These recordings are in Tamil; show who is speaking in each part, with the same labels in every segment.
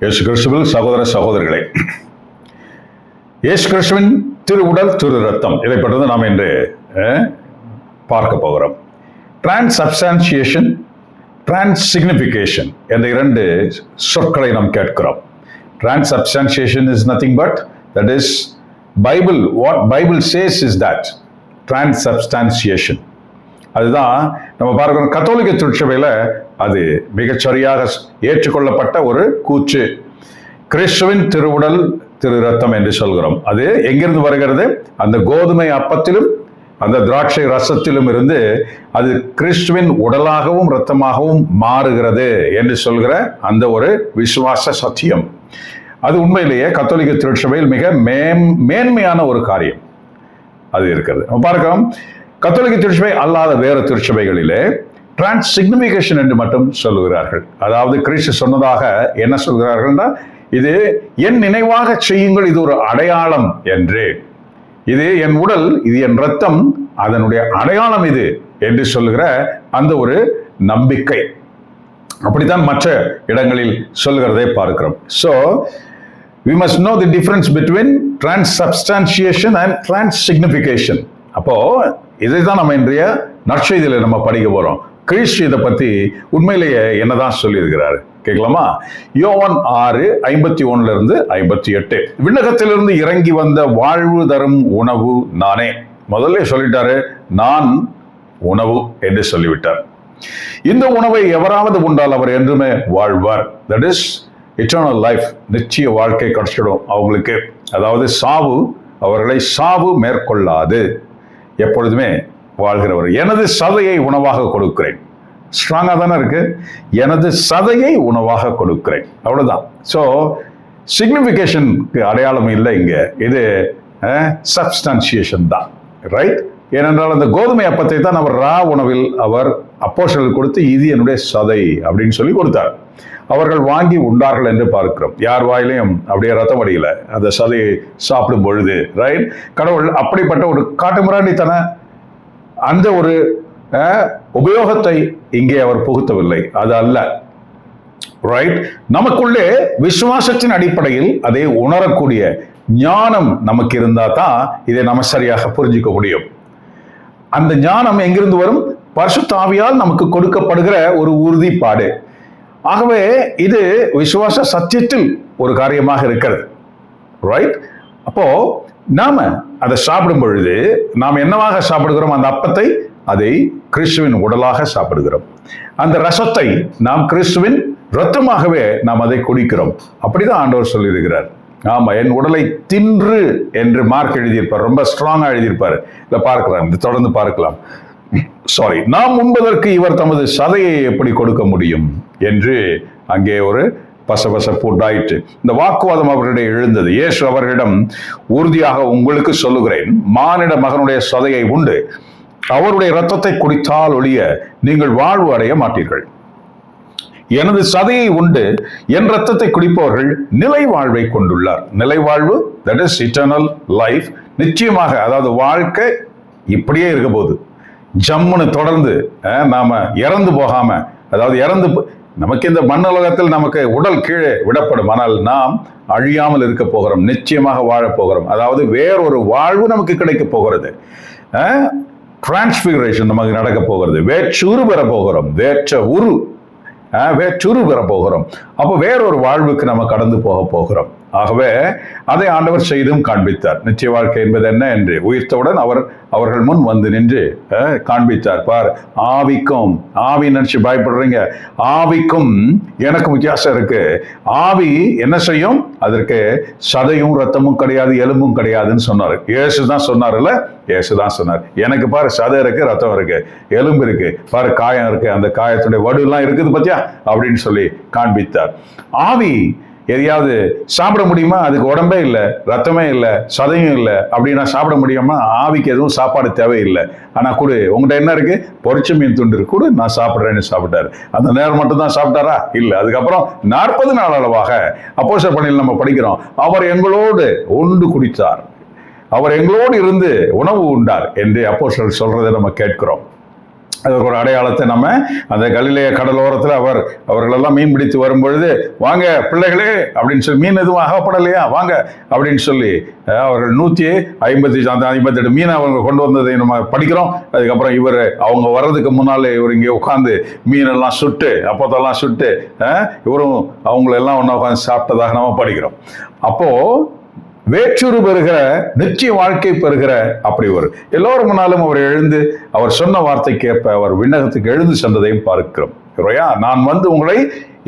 Speaker 1: இயேசு கிறிஸ்துவில் சகோதர சகோதரிகளே, இயேசு கிறிஸ்துவின் திரு உடல் திரு ரத்தம், இதை பற்றி நாம் இன்று பார்க்க போகிறோம். டிரான்ஸ்சப்ஸ்டான்சியேஷன், டிரான்ஸ்சிக்னிஃபிகேஷன் என்ற இரண்டு சொற்களை நாம் கேட்கிறோம். Transubstantiation is nothing but, that is Bible, what Bible says is that transubstantiation. அதுதான் நம்ம பார்க்கிறோம். கத்தோலிக்க திருச்சபையில் அது மிகச்சரியாக ஏற்றுக்கொள்ளப்பட்ட ஒரு கூற்று. கிறிஸ்துவின் திருவுடல் திரு ரத்தம் என்று சொல்கிறோம். அது எங்கிருந்து வருகிறது? அந்த கோதுமை அப்பத்திலும் அந்த திராட்சை ரசத்திலும் இருந்து அது கிறிஸ்துவின் உடலாகவும் இரத்தமாகவும் மாறுகிறது என்று சொல்கிற அந்த ஒரு விசுவாச சத்தியம். அது உண்மையிலேயே கத்தோலிக்க திருச்சபையில் மிக மேன்மையான ஒரு காரியம் அது இருக்கிறது. பார்க்கிறோம், கத்தோலிக்க திருச்சபை அல்லாத வேறு திருச்சபைகளிலே டிரான்ஸ்சிக்னிஃபிகேஷன் என்று மட்டும் சொல்லுகிறார்கள். அதாவது கிறிஸ்து சொன்னதாக என்ன சொல்கிறார்கள்னா, இது என் நினைவாக செய்யுங்கள், இது ஒரு அடையாளம் என்று. இது என் உடல், இது என் ரத்தம், அதனுடைய அடையாளம் இது என்று சொல்லுகிற அந்த ஒரு நம்பிக்கை. அப்படித்தான் மற்ற இடங்களில் சொல்கிறதை பார்க்கிறோம். So we must know the difference between transubstantiation and transignification. அப்போ இதைதான் நம்ம இன்றைய நற்செய்தியில நம்ம படிக்க போறோம். கிறிஸ்து இதை பத்தி உண்மையிலேயே என்னதான் சொல்லியிருக்கிறாரு கேட்கலாமா? யோவான் 6:51 58, விண்ணகத்திலிருந்து இறங்கி வந்த வாழ்வு தரும் உணவு நானே. முதல்ல சொல்லிட்டாரு, நான் உணவு என்று சொல்லிவிட்டார். இந்த உணவை எவராவது உண்டால் அவர் என்றுமே வாழ்வார். தட் இஸ் இட்டர்னல் லைஃப், நிச்சய வாழ்க்கை கிடைச்சிடும் அவங்களுக்கு. அதாவது சாவு அவர்களை சாவு மேற்கொள்ளாது, எப்பொழுதுமே வாழ்கிறவர். எனது சதையை உணவாக கொடுக்கிறேன். ஸ்ட்ராங்கா தானே இருக்கு, எனது சதையை உணவாக கொடுக்கிறேன், அவ்வளவுதான். ஸோ சிக்னிஃபிகேஷனுக்கு அடையாளம் இல்லை இங்க, இது சப்ஸ்டான்சியேஷன் தான், ரைட்? ஏனென்றால் அந்த கோதுமை அப்பத்தை தான் அவர் ரா உணவில் அவர் அப்போஸ்தலர்களுக்கு கொடுத்து, இது என்னுடைய சதை அப்படின்னு சொல்லி கொடுத்தார். அவர்கள் வாங்கி உண்டார்கள் என்று பார்க்கிறோம். யார் வாயிலையும் அப்படியே ரத்தம் வடியல அந்த சதையை சாப்பிடும் பொழுது, ரைட்? கடவுள் அப்படிப்பட்ட ஒரு காட்டுமிராண்டித்தன அந்த ஒரு உபயோகத்தை இங்கே அவர் புகுத்தவில்லை, அது அல்ல, ரைட்? நமக்குள்ளே விசுவாசத்தின் அடிப்படையில் அதை உணரக்கூடிய ஞானம் நமக்கு இருந்தா தான் இதை நம்ம சரியாக புரிஞ்சுக்க முடியும். அந்த ஞானம் எங்கிருந்து வரும்? பரிசுத்த ஆவியால் நமக்கு கொடுக்கப்படுகிற ஒரு உறுதிப்பாடு. ஆகவே இது விசுவாச சத்தியத்தில் ஒரு காரியமாக இருக்கிறது, ரைட்? அப்போ நாம அதை சாப்பிடும் பொழுது நாம் என்னவாக சாப்பிடுகிறோம்? அந்த அப்பத்தை, அதை கிறிஸ்துவின் உடலாக சாப்பிடுகிறோம். அந்த ரசத்தை நாம் கிறிஸ்துவின் இரத்தமாகவே நாம் அதை குடிக்கிறோம். அப்படிதான் ஆண்டவர் சொல்லியிருக்கிறார். ஆமா, என் உடலை தின்று என்று மார்க் எழுதியிருப்பார், ரொம்ப ஸ்ட்ராங்கா எழுதியிருப்பாரு. இதை பார்க்கலாம், இது தொடர்ந்து பார்க்கலாம். சாரி, நாம் உண்பதற்கு இவர் தமது சதையை எப்படி கொடுக்க முடியும் என்று அங்கே ஒரு பசபசப்பு உண்டாயிற்று. இந்த வாக்குவாதம் அவர்களிடையே எழுந்தது. இயேசு அவர்களிடம், உறுதியாக உங்களுக்கு சொல்லுகிறேன், மானிட மகனுடைய சதையை உண்டு அவருடைய இரத்தத்தை குடித்தால் ஒழிய நீங்கள் வாழ்வு அடைய மாட்டீர்கள். எனது சதையை உண்டு என் ரத்தத்தை குடிப்பவர்கள் நிலை வாழ்வை கொண்டுள்ளார். நிலை வாழ்வு, தட் இஸ் இட்டர்னல் லைஃப். நிச்சயமாக, அதாவது வாழ்க்கை இப்படியே இருக்க போகுது, ஜம்முன்னு தொடர்ந்து நாம இறந்து போகாம, அதாவது நமக்கு இந்த மண்ணுலகத்தில் நமக்கு உடல் கீழே விடப்படும், ஆனால் நாம் அழியாமல் இருக்க போகிறோம், நிச்சயமாக வாழப் போகிறோம். அதாவது வேறொரு வாழ்வு நமக்கு கிடைக்க போகிறது. டிரான்ஸ்பிகரேஷன் நமக்கு நடக்க போகிறது. வேற்றுரு பெற போகிறோம், வேற்றுரு பெற போகிறோம். அப்போ வேறொரு வாழ்வுக்கு நம்ம கடந்து போக போகிறோம். ஆகவே அதை ஆண்டவர் செய்தும் காண்பித்தார். நிச்சய வாழ்க்கை என்பது என்ன என்று உயிர்த்தவுடன் அவர்கள் முன் வந்து நின்று காண்பித்தார். பார், ஆவிக்கும், ஆவி நினைச்சு பயப்படுறீங்க, ஆவிக்கும் எனக்கும் வித்தியாசம் இருக்கு. ஆவி என்ன செய்யும்? அதற்கு சதையும் ரத்தமும் கிடையாது, எலும்பும் கிடையாதுன்னு சொன்னார். இயேசுதான் சொன்னார்ல, இயேசுதான் சொன்னார். எனக்கு பாரு, சதை இருக்கு, ரத்தம் இருக்கு, எலும்பு இருக்கு, பாரு காயம் இருக்கு, அந்த காயத்துடைய வடு எல்லாம் இருக்குது பத்தியா அப்படின்னு சொல்லி காண்பித்தார். ஆவி எதையாவது சாப்பிட முடியுமா? அதுக்கு உடம்பே இல்லை, ரத்தமே இல்லை, சதையும் இல்லை, அப்படின்னா சாப்பிட முடியுமா? ஆவிக்கு எதுவும் சாப்பாடு தேவையில்லை. ஆனா கூட உங்கள்கிட்ட என்ன இருக்கு? பொரிச்ச மீன் துண்டு இருக்கு, கூட நான் சாப்பிட்றேன்னு சாப்பிட்டாரு. அந்த நேரம் மட்டும் தான் சாப்பிட்டாரா? இல்லை. அதுக்கப்புறம் 40 நாள் அளவாக அப்போஸ்தலர் பணியில் நம்ம படிக்கிறோம், அவர் எங்களோடு உண்டு குடித்தார், அவர் எங்களோடு இருந்து உணவு உண்டார் என்று அப்போஸ்தலர் சொல்றதை நம்ம கேட்கிறோம். அதுக்கு ஒரு அடையாளத்தை நம்ம அந்த கலிலேய கடலோரத்தில் அவர்களெல்லாம் மீன் பிடித்து வரும் பொழுது, வாங்க பிள்ளைகளே அப்படின்னு சொல்லி, மீன் எதுவும் அகப்படலையா வாங்க அப்படின்னு சொல்லி அவர்கள் 158 மீனை அவங்க கொண்டு வந்ததை நம்ம படிக்கிறோம். அதுக்கப்புறம் அவங்க வர்றதுக்கு முன்னாலே இவர் இங்கே உட்காந்து மீனெல்லாம் சுட்டு, அப்போதெல்லாம் சுட்டு இவரும் அவங்களெல்லாம் ஒன்றா உட்காந்து சாப்பிட்டதாக நம்ம படிக்கிறோம். அப்போ வேற்றுரு பெறுகிற, நிச்சய வாழ்க்கை பெறுகிற அப்படி ஒரு எல்லோரும் முன்னாலும் அவர் எழுந்து அவர் சொன்ன வார்த்தைக்கேற்ப அவர் விண்ணகத்துக்கு எழுந்து சென்றதையும் பார்க்கிறோம். நான் வந்து உங்களை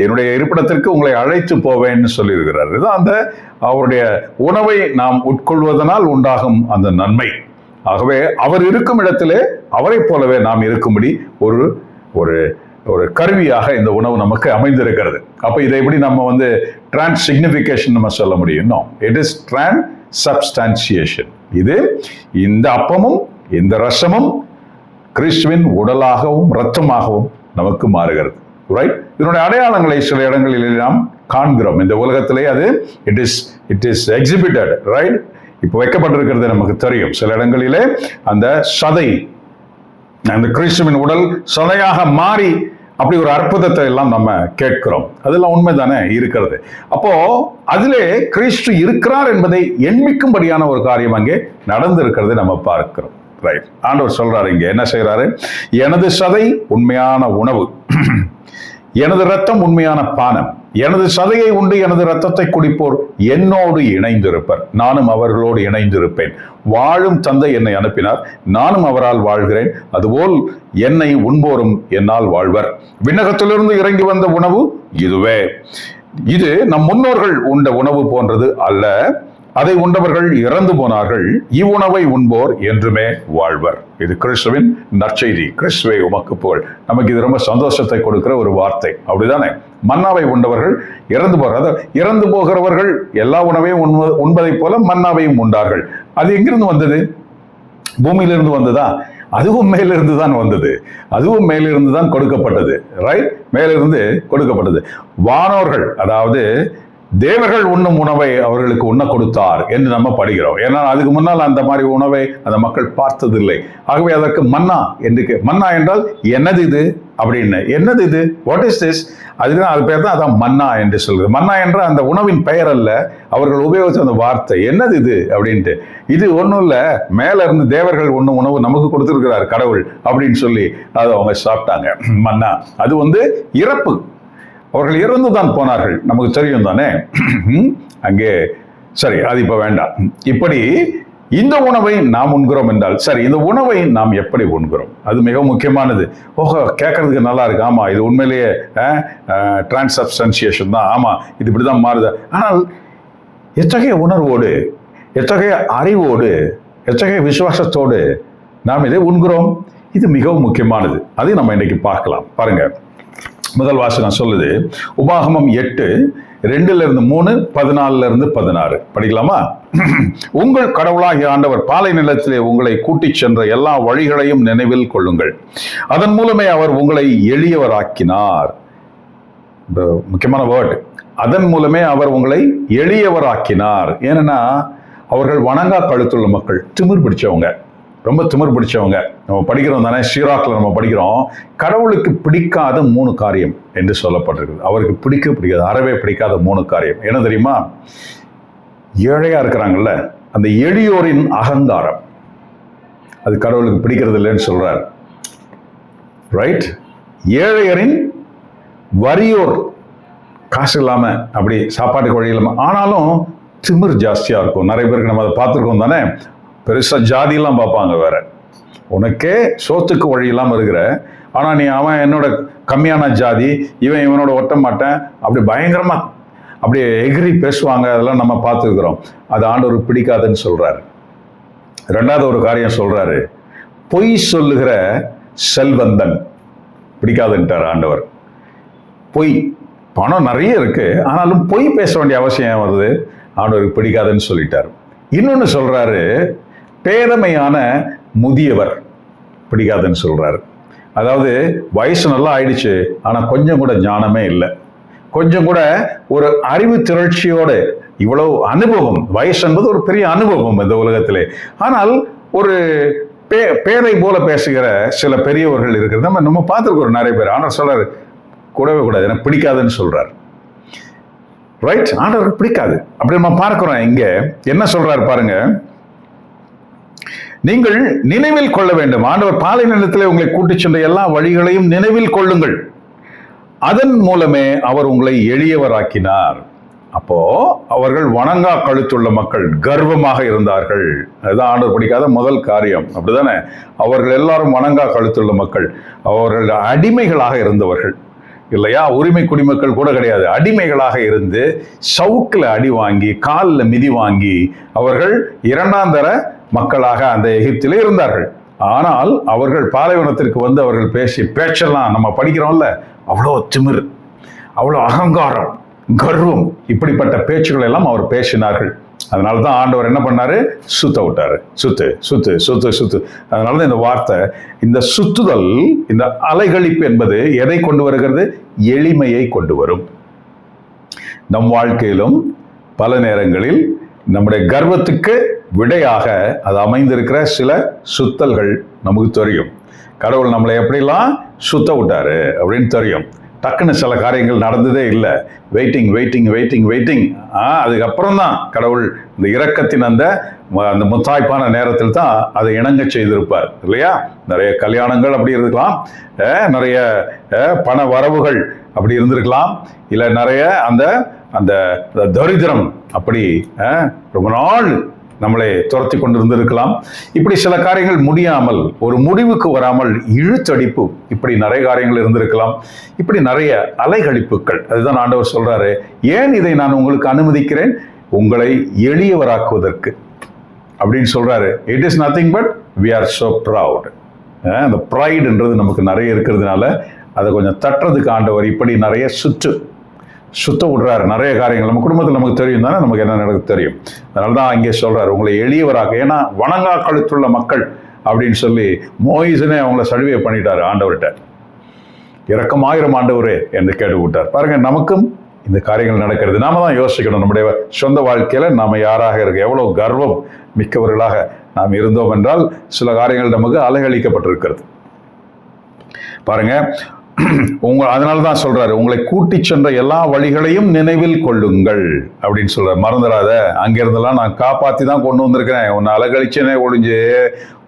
Speaker 1: என்னுடைய இருப்பிடத்திற்கு உங்களை அழைத்து போவேன்னு சொல்லியிருக்கிறார். இதுதான் அந்த அவருடைய உணவை நாம் உட்கொள்வதனால் உண்டாகும் அந்த நன்மை. ஆகவே அவர் இருக்கும் இடத்திலே அவரை போலவே நாம் இருக்கும்படி ஒரு ஒரு ஒரு கருவியாக இந்த உணவு நமக்கு அமைந்திருக்கிறது. அப்ப இதை எப்படி நம்ம வந்து டிரான்ஸ்சிக்னிஃபிகேஷன் நம்ம சொல்ல முடியும்? It is transubstantiation. இது இந்த அப்பமும் இந்த ரசமும் கிறிஸ்துவின் உடலாகவும் இரத்தமாகவும் நமக்கு மாறுகிறது. ரைட்? இதனுடைய அடையாளங்களை சில இடங்களில் நாம் காண்கிறோம். இந்த உலகத்திலே அது இட் இஸ் எக்ஸிபிட்டட். ரைட்? இப்போ வைக்கப்பட்டிருக்கிறது நமக்கு தெரியும். சில இடங்களிலே அந்த சதை, அந்த கிறிஸ்துவின் உடல் சதையாக மாறி அப்படி ஒரு அற்புதத்தை எல்லாம் நம்ம கேட்கிறோம். அதெல்லாம் உண்மைதானே இருக்கிறது. அப்போ அதிலே கிறிஸ்து இருக்கிறார் என்பதை எண்மிக்கும்படியான ஒரு காரியம் அங்கே நடந்திருக்கிறது நம்ம பார்க்கிறோம். ரைட்? ஆண்டவர் சொல்றாரு, இங்க என்ன செய்யறாரு? எனது சதை உண்மையான உணவு, எனது ரத்தம் உண்மையான பானம். எனது சதையை உண்டு எனது ரத்தத்தை குடிப்போர் என்னோடு இணைந்திருப்பர், நானும் அவர்களோடு இணைந்திருப்பேன். வாழும் தந்தை என்னை அனுப்பினார், நானும் அவரால் வாழ்கிறேன். அதுபோல் என்னை உண்போரும் என்னால் வாழ்வர். விண்ணகத்திலிருந்து இறங்கி வந்த உணவு இதுவே. இது நம் முன்னோர்கள் உண்ட உணவு போன்றது அல்ல. அதை உண்டவர்கள் இறந்து போனார்கள். இவ்வுணவை உண்போர் என்றுமே வாழ்வர். இது கிறிஸ்துவின் நற்செய்தி. கிறிஸ்துவை உமக்கு புகழ். நமக்கு இது ரொம்ப சந்தோஷத்தை கொடுக்கிற ஒரு வார்த்தை, அப்படிதானே? மன்னாவை உண்டவர்கள் இறந்து போகிறார். இறந்து போகிறவர்கள் எல்லா உணவையும் உண்பதை போல மன்னாவையும் உண்டார்கள். அது எங்கிருந்து வந்தது? பூமியிலிருந்து வந்ததா? அதுவும் மேலிருந்து தான் வந்தது. அதுவும் மேலிருந்து தான் கொடுக்கப்பட்டது. ரைட்? மேலிருந்து கொடுக்கப்பட்டது. வானோர்கள், அதாவது தேவர்கள் உண்ணும் உணவை அவர்களுக்கு உண்ண கொடுத்தார் என்று நம்ம படிக்கிறோம். ஏன்னா அதுக்கு முன்னால் அந்த மாதிரி உணவை அந்த மக்கள் பார்த்ததில்லை. ஆகவே அதற்கு மன்னா என்று, மன்னா என்றால் என்னது இது அப்படின்னு, என்னது இது, வாட் இஸ் திஸ், அதுதான் அது பேர் தான் அதான் மன்னா என்று சொல்றது. மன்னா என்ற அந்த உணவின் பெயர் அல்ல, அவர்கள் உபயோகிச்ச அந்த வார்த்தை என்னது இது அப்படின்ட்டு. இது ஒன்றும் இல்லை, மேல இருந்து தேவர்கள் உண்ணும் உணவு நமக்கு கொடுத்துருக்கிறார் கடவுள் அப்படின்னு சொல்லி அதை அவங்க சாப்பிட்டாங்க. மன்னா அது வந்து இறப்பு. அவர்கள் இறந்து தான் போனார்கள், நமக்கு தெரியும் தானே. அங்கே சரி, அது இப்ப வேண்டாம். இப்படி இந்த உணவை நாம் உண்கிறோம் என்றால், சரி, இந்த உணவை நாம் எப்படி உண்கிறோம்? அது மிக முக்கியமானது. ஓஹோ, கேட்கறதுக்கு நல்லா இருக்கு. ஆமா, இது உண்மையிலேயே டிரான்ஸ்சப்ஸ்டான்சியேஷன் தான். ஆமா, இது இப்படிதான் மாறுது. ஆனால் எத்தகைய உணர்வோடு, எத்தகைய அறிவோடு, எத்தகைய விசுவாசத்தோடு நாம் இதை உண்கிறோம்? இது மிகவும் முக்கியமானது. அதை நம்ம இன்னைக்கு பார்க்கலாம். பாருங்க, முதல் வாசகம் சொல்லுது, உபாகமம் 8:2-3, 14-16 படிக்கலாமா? உங்கள் கடவுளாகிய ஆண்டவர் பாலை நிலத்திலே உங்களை கூட்டிச் சென்ற எல்லா வழிகளையும் நினைவில் கொள்ளுங்கள். அதன் மூலமே அவர் உங்களை எளியவராக்கினார். முக்கியமான வேர்டு, அதன் மூலமே அவர் உங்களை எளியவராக்கினார். ஏன்னா அவர்கள் வணங்கா கழுத்துள்ள மக்கள், திமிர் பிடிச்சவங்க, ரொம்ப திமிர் பிடிச்சவங்க. நம்ம படிக்கிறோம் தானே, ஷீராக்ல நம்ம படிக்கிறோம், கடவுளுக்கு பிடிக்காத 3 காரியம் என்று சொல்லப்பட்டிருக்குது. அவருக்கு பிடிக்காது, அறவே பிடிக்காத 3 காரியம் என்ன தெரியுமா? ஏழையா இருக்கிறாங்கல்ல, அந்த எளியோரின் அகங்காரம், அது கடவுளுக்கு பிடிக்கிறது இல்லைன்னு சொல்றார். ரைட்? ஏழையரின், வறியோர், காசு இல்லாம அப்படி சாப்பாட்டுக்கு வழி இல்லாம, ஆனாலும் திமிர் ஜாஸ்தியா இருக்கும். நிறைய பேருக்கு நம்ம அதை பார்த்துருக்கோம் தானே. பெருசா ஜாதியெல்லாம் பார்ப்பாங்க. வேற உனக்கே சோத்துக்கு வழி இல்லாமல் இருக்கிற, ஆனா நீ அவன் என்னோட கம்மியான ஜாதி, இவனோட ஒட்ட மாட்டேன், அப்படி பயங்கரமா அப்படியே எகிரி பேசுவாங்க. அதெல்லாம் நம்ம பார்த்துருக்கிறோம். அது ஆண்டவர் பிடிக்காதுன்னு சொல்றாரு. 2வது ஒரு காரியம் சொல்றாரு, பொய் சொல்லுகிற செல்வந்தன் பிடிக்காதுன்ட்டார் ஆண்டவர். பொய், பணம் நிறைய இருக்கு, ஆனாலும் பொய் பேச வேண்டிய அவசியம் வருது, ஆண்டவருக்கு பிடிக்காதுன்னு சொல்லிட்டார். இன்னொன்னு சொல்றாரு, பேரமையான முதியவர் பிடிக்காதுன்னு சொல்றாரு. அதாவது வயசு நல்லா ஆயிடுச்சு, ஆனா கொஞ்சம் கூட ஞானமே இல்லை, கொஞ்சம் கூட ஒரு அறிவு திரட்சியோடு, இவ்வளவு அனுபவம், வயசு என்பது ஒரு பெரிய அனுபவம் இந்த உலகத்திலே, ஆனால் ஒரு பேரை போல பேசுகிற சில பெரியவர்கள் இருக்கிறது நம்ம பார்த்துருக்கோம் நிறைய பேர். ஆண்டவர் சொல்றாரு கூடவே கூடாது, எனக்கு பிடிக்காதுன்னு சொல்றாரு. ரைட், ஆண்டவருக்கு பிடிக்காது. அப்படி நம்ம பார்க்கிறோம். இங்க என்ன சொல்றாரு பாருங்க, நீங்கள் நினைவில் கொள்ள வேண்டும். ஆண்டவர் பாலை நிலத்திலே உங்களை கூட்டிச் சென்ற எல்லா வழிகளையும் நினைவில் கொள்ளுங்கள், அதன் மூலமே அவர் உங்களை எளியவராக்கினார். அப்போ அவர்கள் வணங்கா கழுத்துள்ள மக்கள், கர்வமாக இருந்தார்கள். அதுதான் ஆண்டவர் பிடிக்காத முதல் காரியம், அப்படிதானே? அவர்கள் எல்லாரும் வணங்கா கழுத்துள்ள மக்கள், அவர்கள் அடிமைகளாக இருந்தவர்கள் இல்லையா? உரிமை குடிமக்கள் கூட கிடையாது, அடிமைகளாக இருந்து சவுக்கில் அடி வாங்கி காலில் மிதி வாங்கி அவர்கள் இரண்டாம் தர மக்களாக அந்த எகிப்திலே இருந்தார்கள். ஆனால் அவர்கள் பாலைவனத்திற்கு வந்து அவர்கள் பேசி பேச்செல்லாம் நம்ம படிக்கிறோம்ல, அவ்வளோ திமிர், அவ்வளோ அகங்காரம், கர்வம், இப்படிப்பட்ட பேச்சுக்கள் எல்லாம் அவர் பேசினார்கள். அதனால தான் ஆண்டவர் என்ன பண்ணாரு, சுத்த விட்டாரு. சுத்து சுத்து சுத்து சுத்து. அதனாலதான் இந்த வார்த்தை, இந்த சுத்துதல், இந்த அலைகளிப்பு என்பது எதை கொண்டு வருகிறது? எளிமையை கொண்டு வரும். நம் வாழ்க்கையிலும் பல நேரங்களில் நம்முடைய கர்வத்துக்கு விடையாக அது அமைந்திருக்கிற சில சுத்தல்கள் நமக்கு தெரியும். கடவுள் நம்மளை எப்படிலாம் சுத்த விட்டாரு அப்படின்னு தெரியும். டக்குன்னு சில காரியங்கள் நடந்ததே இல்லை, வெயிட்டிங் வெயிட்டிங் வெயிட்டிங் வெயிட்டிங். அதுக்கப்புறம் தான் கடவுள் இந்த இரக்கத்தின் அந்த முத்தாய்ப்பான நேரத்தில் தான் அதை இணங்க செய்திருப்பார் இல்லையா? நிறைய கல்யாணங்கள் அப்படி இருக்கலாம், நிறைய பண வரவுகள் அப்படி இருந்திருக்கலாம், இல்லை நிறைய அந்த அந்த தரித்திரம் அப்படி ரொம்ப நாள் நம்மளை துரத்தி கொண்டிருந்திருக்கலாம். இப்படி சில காரியங்கள் முடியாமல், ஒரு முடிவுக்கு வராமல் இழுத்தடிப்பு, இப்படி நிறைய காரியங்கள் இருந்திருக்கலாம். இப்படி நிறைய அலைகழிப்புகள். அதுதான் ஆண்டவர் சொல்றாரு, ஏன் இதை நான் உங்களுக்கு அனுமதிக்கிறேன்? உங்களை எளியவராக்குவதற்கு அப்படின்னு சொல்றாரு. It is nothing but we are so proud. அந்த ப்ரைடுன்றது நமக்கு நிறைய இருக்கிறதுனால அதை கொஞ்சம் தட்டுறதுக்கு ஆண்டவர் இப்படி நிறைய சுத்த விடுறாரு. நிறைய காரியங்கள் நம்ம குடும்பத்தில் நமக்கு தெரியும் தானே, நமக்கு என்ன நடக்குது தெரியும். அதனால தான் இங்கே சொல்றாரு, உங்களை எளியவராக. ஏன்னா வணங்கா கழுத்துள்ள மக்கள் அப்படின்னு சொல்லி மோயிசனே அவங்கள சலுகை பண்ணிட்டாரு ஆண்டவர்கிட்ட. இரக்கமாயிரம் ஆண்டவரே என்று கேட்டு விட்டார். பாருங்க, நமக்கும் இந்த காரியங்கள் நடக்கிறது. நாம தான் யோசிக்கணும், நம்முடைய சொந்த வாழ்க்கையில நாம யாராக இருக்க, எவ்வளவு கர்வம் மிக்கவர்களாக நாம் இருந்தோம் என்றால் சில காரியங்கள் நமக்கு அலைகழிக்கப்பட்டிருக்கிறது. பாருங்க, அதனால தான் சொல்றாரு, உங்களை கூட்டி சென்ற எல்லா வழிகளையும் நினைவில் கொள்ளுங்கள் அப்படின்னு சொல்றாரு. மறந்துடாத, அங்கிருந்தெல்லாம் நான் காப்பாத்தி தான் கொண்டு வந்திருக்கிறேன், உன்னை அலகழிச்சனே ஒழிஞ்சு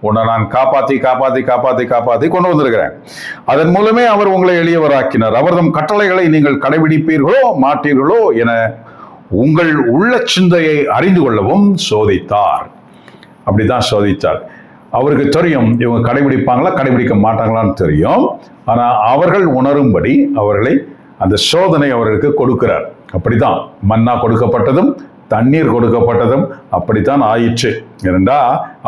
Speaker 1: உன்னை நான் காப்பாத்தி காப்பாத்தி காப்பாத்தி காப்பாத்தி கொண்டு வந்திருக்கிறேன். அதன் மூலமே அவர் உங்களை எளியவராக்கினார். அவர்தம் கட்டளைகளை நீங்கள் கடைபிடிப்பீர்களோ மாட்டீர்களோ என உங்கள் உள்ள சிந்தையை அறிந்து கொள்ளவும் சோதித்தார். அப்படிதான் சோதித்தார். அவருக்கு தெரியும் இவங்க கடைபிடிப்பாங்களா கடைபிடிக்க மாட்டாங்களான்னு தெரியும். ஆனா அவர்கள் உணரும்படி அவர்களை அந்த சோதனை அவர்களுக்கு கொடுக்கிறார். அப்படித்தான் மன்னா கொடுக்கப்பட்டதும் தண்ணீர் கொடுக்கப்பட்டதும் அப்படித்தான் ஆயிற்று. ஏனென்றா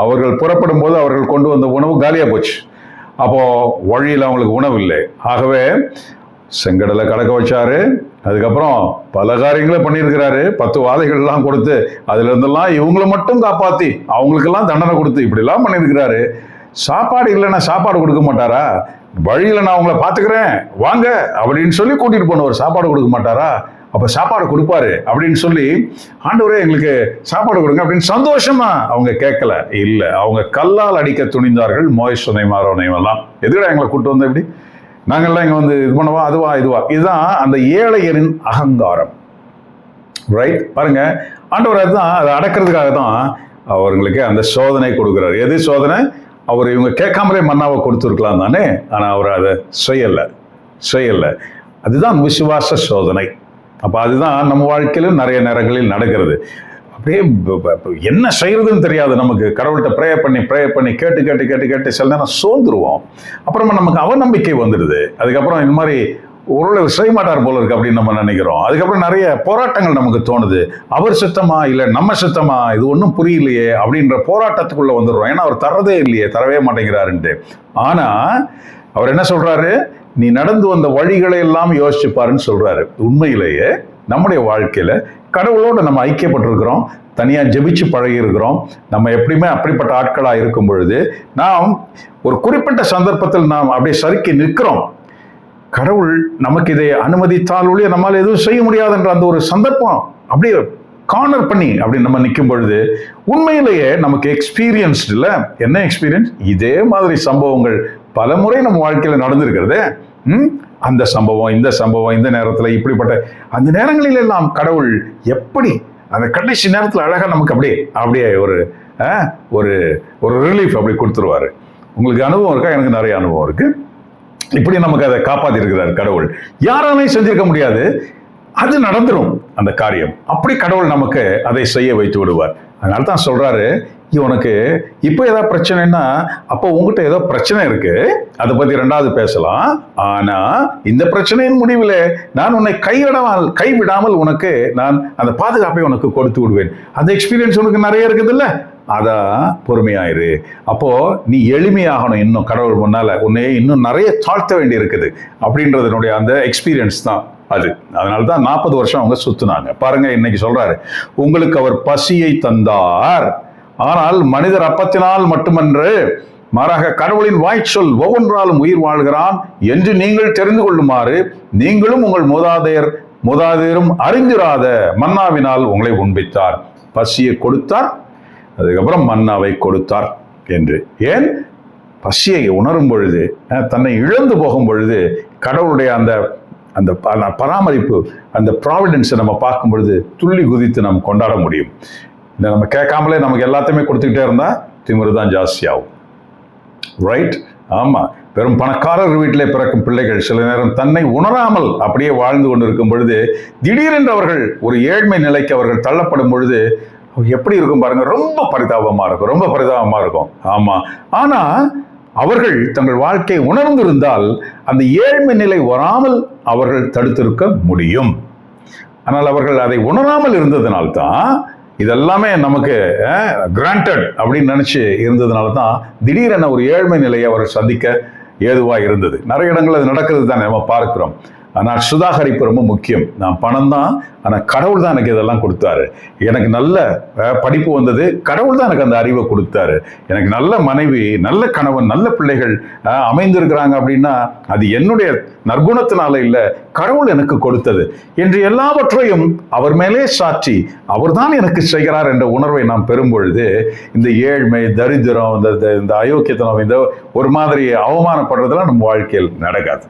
Speaker 1: அவர்கள் புறப்படும் போது அவர்கள் கொண்டு வந்த உணவு காலியா போச்சு. அப்போ வழியில் அவங்களுக்கு உணவு இல்லை. ஆகவே செங்கடலை கடக்க வச்சாரு. அதுக்கப்புறம் பல காரியங்களை பண்ணியிருக்கிறாரு. 10 வாதைகள்லாம் கொடுத்து அதுல இருந்தெல்லாம் இவங்களை மட்டும் காப்பாத்தி அவங்களுக்கெல்லாம் தண்டனை கொடுத்து இப்படிலாம் பண்ணியிருக்கிறாரு. சாப்பாடு இல்லைன்னா சாப்பாடு கொடுக்க மாட்டாரா? வழியில நான் அவங்கள பாத்துக்கிறேன் வாங்க அப்படின்னு சொல்லி கூட்டிட்டு போனவர் சாப்பாடு கொடுக்க மாட்டாரா? அப்ப சாப்பாடு கொடுப்பாரு அப்படின்னு சொல்லி, ஆண்டவரே எங்களுக்கு சாப்பாடு கொடுங்க அப்படின்னு சந்தோஷமா அவங்க கேட்கல. இல்ல, அவங்க கல்லால் அடிக்க துணிந்தார்கள். மோய்சனையும் ஆரோனையும் எல்லாம், எதுக்கடா எங்களை கூட்டு வந்த இப்படி, நாங்கள்லாம் இங்க வந்து இது பண்ணவா அதுவா இதுவா. இதுதான் அந்த ஏழையரின் அகங்காரம். ரைட், பாருங்க, ஆண்டவர் அதுதான் அதை அடக்கிறதுக்காக தான் அவர்களுக்கு அந்த சோதனை கொடுக்குறாரு. எது சோதனை? அவர் இவங்க கேட்காமலே மன்னாவை கொடுத்துருக்கலாம் தானே, ஆனா அவர் அதை செய்யல. அதுதான் விசுவாச சோதனை. அப்ப அதுதான் நம்ம வாழ்க்கையிலும் நிறைய நேரங்களில் நடக்கிறது. அப்படியே என்ன செய்யறதுன்னு தெரியாது நமக்கு. கடவுள்கிட்ட ப்ரே பண்ணி கேட்டு சில நேரம் சோர்ந்துருவோம். அப்புறமா நமக்கு அவநம்பிக்கை வந்துடுது. அதுக்கப்புறம் இந்த மாதிரி ஒரு செய்ய மாட்டார் போல இருக்கு அப்படின்னு நம்ம நினைக்கிறோம். அதுக்கப்புறம் நிறைய போராட்டங்கள் நமக்கு தோணுது. அவர் சுத்தமா இல்லை நம்ம சுத்தமா, இது ஒன்றும் புரியலையே அப்படின்ற போராட்டத்துக்குள்ள வந்துடுறோம். ஏன்னா அவர் தரதே இல்லையே, தரவே மாட்டேங்கிறாருன்ட்டு. ஆனா அவர் என்ன சொல்றாரு? நீ நடந்து வந்த வழிகளை எல்லாம் யோசிச்சு பாருன்னு சொல்றாரு. உண்மையிலேயே நம்முடைய வாழ்க்கையில கடவுளோட நம்ம ஐக்கியப்பட்டிருக்கிறோம், தனியா ஜெபிச்சு பழகி இருக்கிறோம். நம்ம எப்படியுமே அப்படிப்பட்ட ஆட்களா இருக்கும் பொழுது நாம் ஒரு குறிப்பிட்ட சந்தர்ப்பத்தில் நாம் அப்படியே சறுக்கி நிற்கிறோம். கடவுள் நமக்கு இதை அனுமதித்தால் ஒழிய நம்மால் எதுவும் செய்ய முடியாதுன்ற அந்த ஒரு சந்தர்ப்பம் அப்படியே கார்னர் பண்ணி அப்படி நம்ம நிற்கும் பொழுது உண்மையிலேயே நமக்கு எக்ஸ்பீரியன்ஸ்டு இல்லை. என்ன எக்ஸ்பீரியன்ஸ்? இதே மாதிரி சம்பவங்கள் பல முறை நம்ம வாழ்க்கையில் நடந்திருக்கிறது. அந்த சம்பவம், இந்த சம்பவம், இந்த நேரத்தில் இப்படிப்பட்ட அந்த நேரங்களில் எல்லாம் கடவுள் எப்படி அந்த கடைசி நேரத்தில் அழகாக நமக்கு அப்படியே ஒரு ஒரு ஒரு ரிலீஃப் அப்படி கொடுத்துருவாரு. உங்களுக்கு அனுபவம் இருக்கா? எனக்கு நிறைய அனுபவம் இருக்கு. இப்படி நமக்கு அதை காப்பாற்றி இருக்கிறார் கடவுள். யாராலையும் செஞ்சிருக்க முடியாது, அது நடந்துரும் அந்த காரியம். அப்படி கடவுள் நமக்கு அதை செய்ய வைத்து விடுவார். அதனால தான் சொல்றாரு, உனக்கு இப்போ ஏதாவது பிரச்சனைன்னா அப்போ உங்ககிட்ட ஏதோ பிரச்சனை இருக்கு, அதை பத்தி ரெண்டாவது பேசலாம். ஆனா இந்த பிரச்சனையின் முடிவில் நான் உன்னை கைவிடாமல் உனக்கு நான் அந்த பாதுகாப்பை உனக்கு கொடுத்து விடுவேன். அந்த எக்ஸ்பீரியன்ஸ் உனக்கு நிறைய இருக்குது இல்ல, அதான் பொறுமையாயிரு. அப்போ நீ எளிமையாகணும். இன்னும் கடவுள் முன்னால உன்னை இன்னும் நிறைய தாழ்த்த வேண்டி இருக்குது அப்படின்றதனுடைய அந்த எக்ஸ்பீரியன்ஸ் தான் அது. அதனால தான் 40 வருஷம் அவங்க சுத்துனாங்க. பாருங்க, இன்னைக்கு சொல்றாரு, உங்களுக்கு அவர் பசியை தந்தார், ஆனால் மனிதர் அப்பத்தினால் மட்டுமன்று மாறாக கடவுளின் வாய்ச்சொல் ஒவ்வொன்றாலும் உயிர் வாழ்கிறான் என்று நீங்கள் தெரிந்து கொள்ளுமாறு நீங்களும் உங்கள் மூதாதையரும் அறிந்திராத மன்னாவினால் உங்களை உண்பித்தார். பசியை கொடுத்தார், அதுக்கப்புறம் மன்னாவை கொடுத்தார் என்று. ஏன்? பசியை உணரும் பொழுது, தன்னை இழந்து போகும் பொழுது கடவுளுடைய அந்த அந்த பராமரிப்பு, அந்த ப்ராவிடன்ஸை நம்ம பார்க்கும் பொழுது துள்ளி குதித்து நம்ம கொண்டாட முடியும். இந்த நம்ம கேட்காமலே நமக்கு எல்லாத்தையுமே கொடுத்துக்கிட்டே இருந்தா திமிரு தான் ஜாஸ்தியாகும். ரைட்? ஆமா, பெரும் பணக்காரர் வீட்டிலே பிறக்கும் பிள்ளைகள் சில நேரம் தன்னை உணராமல் அப்படியே வாழ்ந்து கொண்டு இருக்கும் பொழுது திடீரென்று அவர்கள் ஒரு ஏழ்மை நிலைக்கு அவர்கள் தள்ளப்படும் பொழுது எப்படி இருக்கும் பாருங்க. ரொம்ப பரிதாபமா இருக்கும். ஆமா, ஆனா அவர்கள் தங்கள் வாழ்க்கையை உணர்ந்திருந்தால் அந்த ஏழ்மை நிலை வராமல் அவர்கள் தடுத்திருக்க முடியும். ஆனால் அவர்கள் அதை உணராமல் இருந்ததுனால்தான், இதெல்லாமே நமக்கு கிராண்டட் அப்படின்னு நினைச்சு இருந்ததுனால தான் திடீரென ஒரு ஏழ்மை நிலையை அவர்கள் சந்திக்க ஏதுவாக இருந்தது. நிறைய இடங்கள் அது நடக்கிறது தானே நம்ம பார்க்கிறோம். ஆனால் சுதாகரிப்பு ரொம்ப முக்கியம். நான் பணம் தான், ஆனால் கடவுள் தான் எனக்கு இதெல்லாம் கொடுத்தாரு. எனக்கு நல்ல படிப்பு வந்தது, கடவுள் தான் எனக்கு அந்த அறிவை கொடுத்தாரு. எனக்கு நல்ல மனைவி, நல்ல கணவன், நல்ல பிள்ளைகள் அமைந்திருக்கிறாங்க அப்படின்னா அது என்னுடைய நற்குணத்தினால இல்லை, கடவுள் எனக்கு கொடுத்தது என்று எல்லாவற்றையும் அவர் மேலே சாட்சி அவர் தான் எனக்கு செய்கிறார் என்ற உணர்வை நாம் பெறும் பொழுது இந்த ஏழ்மை, தரித்திரம், இந்த அயோக்கியத்தனம், இந்த ஒரு மாதிரி அவமானப்படுறதெல்லாம் நம்ம வாழ்க்கையில் நடக்காது.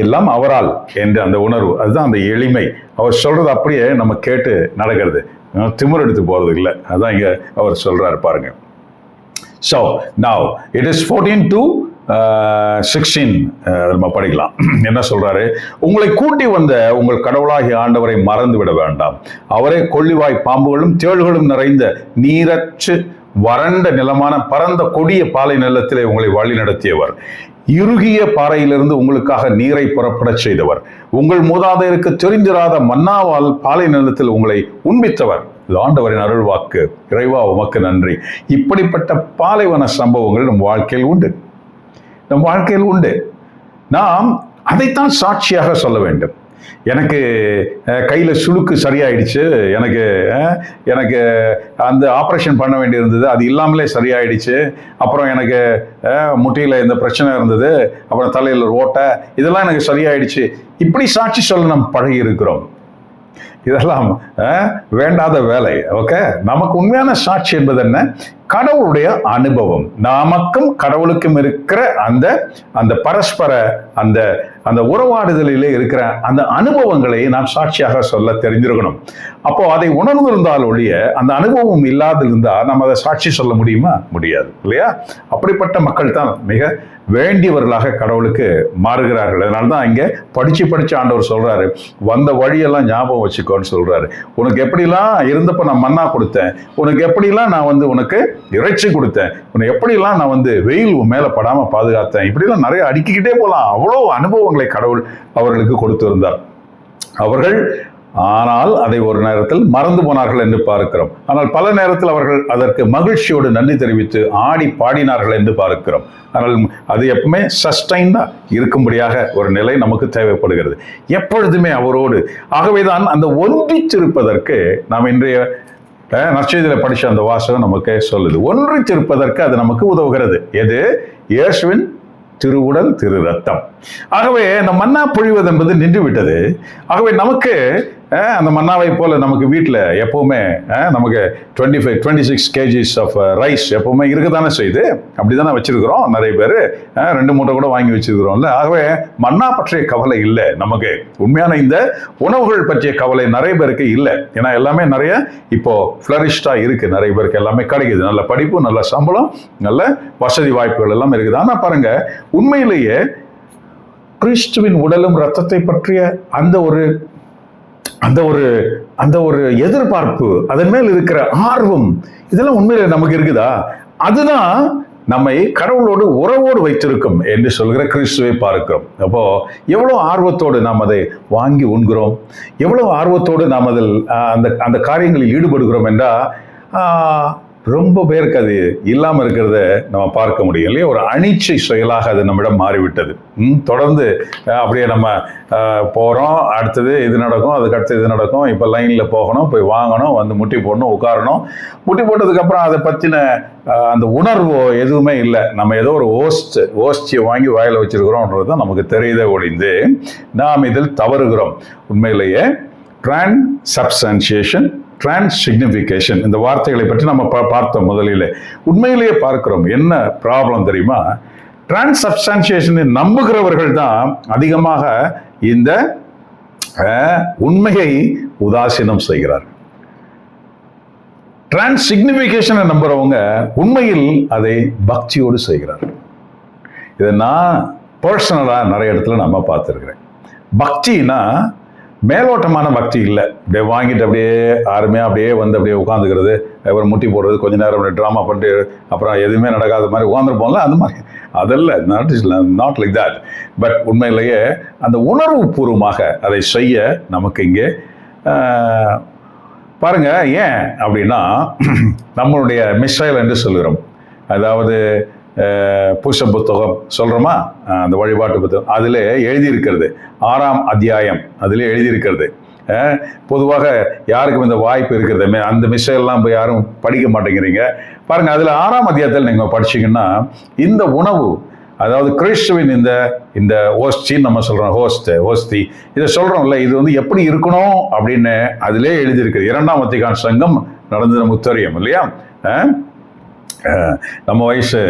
Speaker 1: எல்லாம் அவரால் என்ற அந்த உணர்வு, அதுதான் அந்த எளிமை. அவர் சொல்றது அப்படியே நம்ம கேட்டு நடக்கிறது, திமிர் எடுத்து போறது இல்லை. அதான் இங்க அவர் சொல்றாரு பாருங்க. So now it is 14 to 16 நம்ம படிக்கலாம். என்ன சொல்றாரு? உங்களை கூட்டி வந்த உங்கள் கடவுளாகிய ஆண்டவரை மறந்து விட வேண்டாம். அவரே கொள்ளிவாய் பாம்புகளும் தேள்களும் நிறைந்த நீரற்று வறண்ட நிலமான பரந்த கொடிய பாலை நிலத்திலே உங்களை வழி நடத்தியவர். இறுகிய பாறையிலிருந்து உங்களுக்காக நீரை புறப்பட செய்தவர். உங்கள் மூதாதையருக்கு தெரிந்திராத மன்னாவால் பாலை நிலத்தில் உங்களை உண்பித்தவர். இது ஆண்டவரின் அருள் வாக்கு. இறைவா உமக்கு நன்றி. இப்படிப்பட்ட பாலைவன சம்பவங்கள் நம் வாழ்க்கையில் உண்டு. நாம் அதைத்தான் சாட்சியாக சொல்ல வேண்டும். எனக்கு கையில் சுளுக்கு சரியாயிடுச்சு, எனக்கு அந்த ஆப்ரேஷன் பண்ண வேண்டியிருந்தது, அது இல்லாமலே சரியாயிடுச்சு. அப்புறம் எனக்கு முட்டியில் இந்த பிரச்சனை இருந்தது, அப்புறம் தலையில் ஓட்டை, இதெல்லாம் எனக்கு சரியாயிடுச்சு. இப்படி சாட்சி சொல்ல நம்ம பழகி இருக்கிறோம். இதெல்லாம் வேண்டாத வேலை. ஓகே, நமக்கு உண்மையான சாட்சி என்பது என்ன? கடவுளுடைய அனுபவம். நமக்கும் கடவுளுக்கும் இருக்கிற அந்த பரஸ்பர அந்த உறவாடுதலிலே இருக்கிற அந்த அனுபவங்களை நாம் சாட்சியாக சொல்ல தெரிஞ்சிருக்கணும். அப்போ அதை உணர்ந்திருந்தால் ஒழிய அந்த அனுபவம் இல்லாதிருந்தால் நம்ம அதை சாட்சி சொல்ல முடியுமா? முடியாது இல்லையா? அப்படிப்பட்ட மக்கள் தான் மிக வேண்டியவர்களாக கடவுளுக்கு மாறுகிறார்கள். அதனால்தான் இங்க படிச்சு ஆண்டவர் சொல்றாரு, வந்த வழியெல்லாம் ஞாபகம் வச்சுக்கோன்னு சொல்றாரு. உனக்கு எப்படிலாம் இருந்தப்ப நான் மன்னா கொடுத்தேன், உனக்கு எப்படிலாம் நான் உனக்கு இறைச்சி கொடுத்தேன், உன்னை எப்படிலாம் நான் வெயில் மேல படாம பாதுகாத்தேன், இப்படிலாம் நிறைய அடுக்கிக்கிட்டே போகலாம். அவ்வளோ அனுபவங்களை கடவுள் அவர்களுக்கு கொடுத்திருந்தார். அவர்கள் ஆனால் அதை ஒரு நேரத்தில் மறந்து போனார்கள் என்று பார்க்கிறோம். ஆனால் பல நேரத்தில் அவர்கள் அதற்கு மகிழ்ச்சியோடு நன்றி தெரிவித்து ஆடி பாடினார்கள் என்று பார்க்கிறோம். ஆனால் அது எப்பவுமே சஸ்டைன்டா இருக்கும்படியாக ஒரு நிலை நமக்கு தேவைப்படுகிறது, எப்பொழுதுமே அவரோடு. ஆகவேதான் அந்த ஒன்றிச்சிருப்பதற்கு நாம் இன்றைய நற்செய்தியில் படிச்ச அந்த வாசகம் நமக்கு சொல்லுது. ஒன்றிச்சிருப்பதற்கு அது நமக்கு உதவுகிறது. எது? இயேசுவின் திருவுடல் திரு ரத்தம். ஆகவே இந்த மன்னா பொழிவது என்பது நின்று விட்டது. ஆகவே நமக்கு அந்த மன்னாவை போல நமக்கு வீட்டில் எப்பவுமே நமக்கு 26 kgs ஆஃப் ரைஸ் எப்பவுமே இருக்கத்தானே செய்யுது. அப்படிதானே வச்சிருக்கிறோம். நிறைய பேர் 2 மூட்டை கூட வாங்கி வச்சிருக்கிறோம்ல. ஆகவே மன்னா பற்றிய கவலை இல்லை நமக்கு. உண்மையான இந்த உணவுகள் பற்றிய கவலை நிறைய பேருக்கு இல்லை. ஏன்னா எல்லாமே நிறைய இப்போ ஃப்ளரிஷ்டா இருக்கு. நிறைய பேருக்கு எல்லாமே கிடைக்குது. நல்ல படிப்பு, நல்ல சம்பளம், நல்ல வசதி வாய்ப்புகள் எல்லாம் இருக்குது. ஆனா பாருங்க, உண்மையிலேயே கிறிஸ்துவின் உடலும் இரத்தத்தை பற்றிய அந்த ஒரு எதிர்பார்ப்பு, அதன் மேல் இருக்கிற ஆர்வம், இதெல்லாம் உண்மையில நமக்கு இருக்குதா? அதுதான் நம்மை கடவுளோடு உறவோடு வைத்திருக்கும் என்று சொல்கிற கிறிஸ்துவை பார்க்கிறோம். அப்போ எவ்வளவு ஆர்வத்தோடு நாம் அதை வாங்கி உண்கிறோம், எவ்வளவு ஆர்வத்தோடு நாம் அதில் அந்த காரியங்களில் ஈடுபடுகிறோம் என்றால் ரொம்ப பேருக்கு அது இல்லாமல் இருக்கிறத நம்ம பார்க்க முடியும் இல்லையா? ஒரு அனிச்சை செயலாக அது நம்மிடம் மாறிவிட்டது. தொடர்ந்து அப்படியே நம்ம போகிறோம், அடுத்தது இது நடக்கும், அதுக்கு அடுத்தது இது நடக்கும், இப்போ லைனில் போகணும், போய் வாங்கணும், வந்து முட்டி போடணும், உட்காரணும். முட்டி போட்டதுக்கப்புறம் அதை பற்றின அந்த உணர்வோ எதுவுமே இல்லை. நம்ம ஏதோ ஒரு ஓஸ்டியை வாங்கி வாயில் வச்சிருக்கிறோம்ன்றது தான் நமக்கு தெரியுதே ஒழிந்து நாம் இதில் தவறுகிறோம். உண்மையிலேயே டிரான்ஸ்சப்ஸ்டான்ஷியேஷன், டிரான்ஸ்சிக்னிஃபிகேஷன், இந்த வார்த்தைகளை பற்றி நம்ம பார்த்தோம் முதலிலே. உண்மையிலேயே பார்க்கிறோம் என்ன ப்ராப்ளம் தெரியுமா? டிரான்ஸ்சப்ஸ்டான்ஷியேஷனை நம்புகிறவர்கள் தான் அதிகமாக இந்த உண்மையை உதாசீனம் செய்கிறார்கள். டிரான்ஸ்சிக்னிஃபிகேஷனை நம்புறவங்க உண்மையில் அதை பக்தியோடு செய்கிறார்கள். இதை நான் பர்சனலா நிறைய இடத்துல நம்ம பார்த்துருக்கிறேன். பக்தினா மேலோட்டமான பக்தி இல்லை. அப்படியே வாங்கிட்டு அப்படியே யாருமே அப்படியே வந்து அப்படியே உட்காந்துக்கிறது, அப்புறம் முட்டி போடுறது, கொஞ்ச நேரம் அப்படியே ட்ராமா பண்ணிட்டு அப்புறம் எதுவுமே நடக்காத மாதிரி உட்காந்துருப்போம்ல, அந்த மாதிரி அதெல்லாம் நாட் லைக் தட். பட் உண்மையிலேயே அந்த உணர்வு பூர்வமாக அதை செய்ய நமக்கு இங்கே பாருங்க. ஏன் அப்படின்னா நம்மளுடைய மிஸ்ஸைல் என்று சொல்கிறோம். அதாவது புஷ புத்தகம் சொல்கிறோமா, அந்த வழிபாட்டு புத்தகம், அதில் எழுதியிருக்கிறது 6ஆம் அத்தியாயம், அதில் எழுதியிருக்கிறது. பொதுவாக யாருக்கும் இந்த வாய்ப்பு இருக்கிறது, அந்த மிஸ்ஸைலாம் போய் யாரும் படிக்க மாட்டேங்கிறீங்க பாருங்க. அதில் 6ஆம் அத்தியாயத்தில் நீங்கள் படிச்சீங்கன்னா இந்த உணவு, அதாவது கிறிஸ்துவின் இந்த ஓஸ்டின்னு நம்ம சொல்கிறோம், ஓஸ்தி இதை சொல்கிறோம்ல, இது வந்து எப்படி இருக்கணும் அப்படின்னு அதிலே எழுதியிருக்கிறது. 2ஆம் வத்திக்கான் சங்கம் நடந்தது நமக்கு தெரியும் இல்லையா? நம்ம வயசு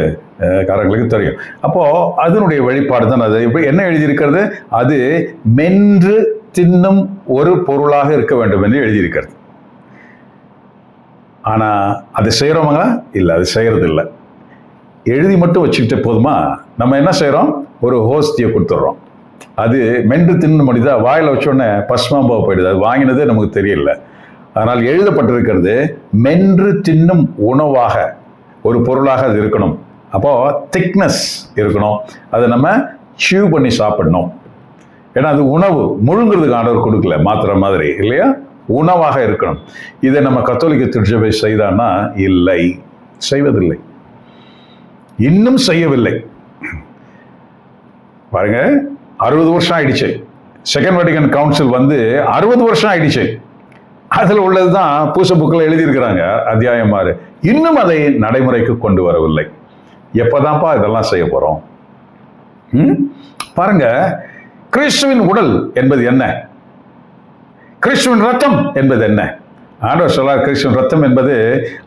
Speaker 1: காரங்களுக்கு தெரியும். அப்போ அதனுடைய வெளிப்பாடு தான் அது. இப்படி என்ன எழுதியிருக்கிறது? அது மென்று தின்னும் ஒரு பொருளாக இருக்க வேண்டும் என்று எழுதியிருக்கிறது. ஆனா அதை செய்யறவங்களா? இல்லை, அது செய்யறது இல்லை. எழுதி மட்டும் வச்சுக்கிட்டு போதுமா? நம்ம என்ன செய்யறோம்? ஒரு ஹோஸ்தியை கொடுத்துட்றோம். அது மென்று தின்னு முடியுதா? வாயில வச்சோடனே பஸ்மாம்பா போயிடுது. அது வாங்கினதே நமக்கு தெரியல. ஆனால் எழுதப்பட்டிருக்கிறது மென்று தின்னும் உணவாக ஒரு பொருளாக அது இருக்கணும். அப்போ திக்னஸ் இருக்கணும், அதை நம்ம சியூ பண்ணி சாப்பிடணும். ஏன்னா அது உணவு, முழுங்குறதுக்கு ஆண்டவர் கொடுக்கல, மாத்திர மாதிரி இல்லையா? உணவாக இருக்கணும். இதை நம்ம கத்தோலிக்க திருச்சபை செய்தான்னா இல்லை, செய்வதில்லை, இன்னும் செய்யவில்லை. பாருங்க, 60 வருஷம் ஆயிடுச்சு. செகண்ட் வேட்டிகன் கவுன்சில் வந்து 60 வருஷம் ஆயிடுச்சு. அதில் உள்ளதுதான் பூச புக்கில் எழுதியிருக்கிறாங்க, அத்தியாயம் 6. இன்னும் அதை நடைமுறைக்கு கொண்டு வரவில்லை. எப்பதான்ப்பா இதெல்லாம் செய்ய போறோம்? பாருங்க, கிறிஸ்துவின் உடல் என்பது என்ன? கிறிஸ்துவின் ரத்தம் என்பது என்ன? ஆண்டவர் சொல்லார், கிறிஸ்துவின் ரத்தம் என்பது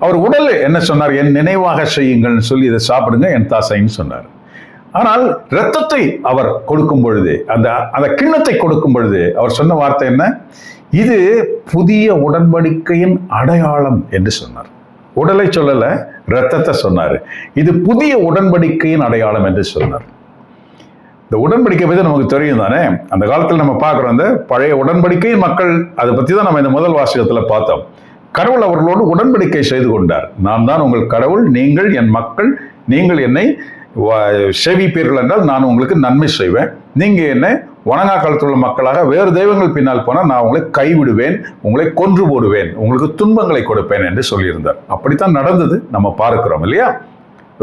Speaker 1: அவர் உடல். என்ன சொன்னார்? என் நினைவாக செய்யுங்கள்னு சொல்லி இதை சாப்பிடுங்க, என் தாசைன்னு சொன்னார். ஆனால் இரத்தத்தை அவர் கொடுக்கும் பொழுது, அந்த கிண்ணத்தை கொடுக்கும் பொழுது அவர் சொன்ன வார்த்தை என்ன? இது புதிய உடன்படிக்கையின் அடையாளம் என்று சொன்னார். உடலை சொல்லல, இரத்தத்தை சொன்னார். இது புதிய உடன்படிக்கையின் அடையாளம் என்று சொன்னார். இந்த உடன்படிக்கை பற்றி நமக்கு தெரியும் தானே? அந்த காலத்தில் நம்ம பார்க்குறோம், அந்த பழைய உடன்படிக்கையின் மக்கள், அதை பற்றி தான் நம்ம இந்த முதல் வாசகத்தில் பார்த்தோம். கடவுள் அவர்களோடு உடன்படிக்கை செய்து கொண்டார். நான் தான் உங்கள் கடவுள், நீங்கள் என் மக்கள், நீங்கள் என்னை சேவிப்பீர்கள் என்றால் நான் உங்களுக்கு நன்மை செய்வேன். நீங்க என்ன வணங்கா காலத்தில் உள்ள மக்களாக வேறு தெய்வங்கள் பின்னால் போனால் நான் உங்களை கைவிடுவேன், உங்களை கொன்று போடுவேன், உங்களுக்கு துன்பங்களை கொடுப்பேன் என்று சொல்லியிருந்தார். அப்படித்தான் நடந்தது, நம்ம பார்க்கிறோம் இல்லையா?